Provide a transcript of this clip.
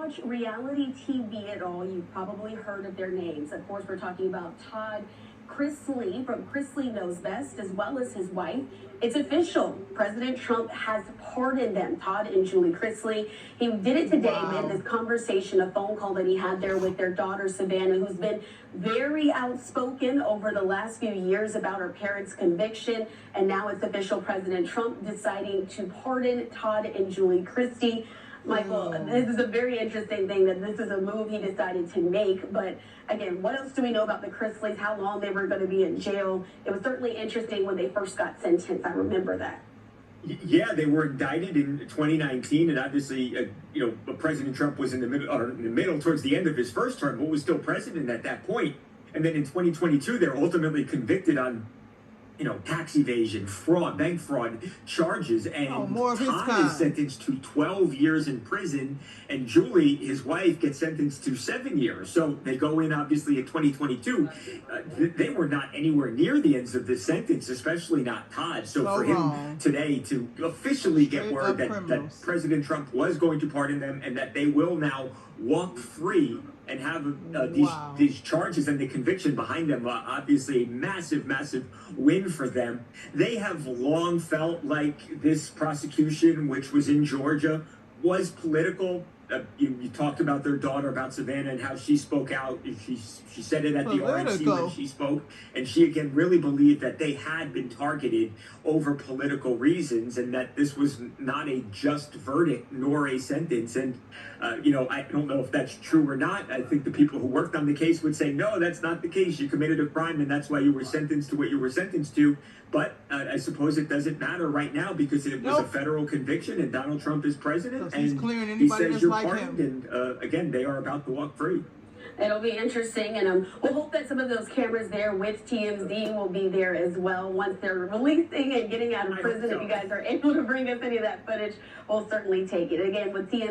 watch reality TV at all, you've probably heard of their names. Of course, we're talking about Todd Chrisley from Chrisley Knows Best, as well as his wife. It's official. President Trump has pardoned them, Todd and Julie Chrisley. He did it today, Wow. man. This conversation, a phone call that he had there with their daughter, Savannah, who's been very outspoken over the last few years about her parents' conviction. And now it's official. President Trump deciding to pardon Todd and Julie Chrisley. Michael, this is a very interesting thing that this is a move he decided to make. But again, what else do we know about the Chrisleys? How long they were going to be in jail? It was certainly interesting when they first got sentenced. I remember that. Yeah, they were indicted in 2019, and obviously, President Trump was in the middle towards the end of his first term, but was still president at that point. And then in 2022, they're ultimately convicted on tax evasion, fraud, bank fraud charges, and Todd is sentenced to 12 years in prison, and Julie, his wife, gets sentenced to 7 years. So they go in, obviously, in 2022. They were not anywhere near the ends of this sentence, especially not Todd. So for him today to officially get word that President Trump was going to pardon them and that they will now walk free and have these charges and the conviction behind them, obviously a massive, massive win for them. They have long felt like this prosecution, which was in Georgia, was political. You talked about their daughter, about Savannah, and how she spoke out. She said it at the RNC when she spoke, and she again really believed that they had been targeted over political reasons, and that this was not a just verdict nor a sentence. And I don't know if that's true or not. I think the people who worked on the case would say, no, that's not the case. You committed a crime, and that's why you were sentenced to what you were sentenced to. But I suppose it doesn't matter right now because it was a federal conviction, and Donald Trump is president, and he says you're pardoned. And again, they are about to walk free. It'll be interesting, and we'll hope that some of those cameras there with TMZ will be there as well once they're releasing and getting out of prison. If you guys are able to bring us any of that footage, we'll certainly take it. Again, with TMZ.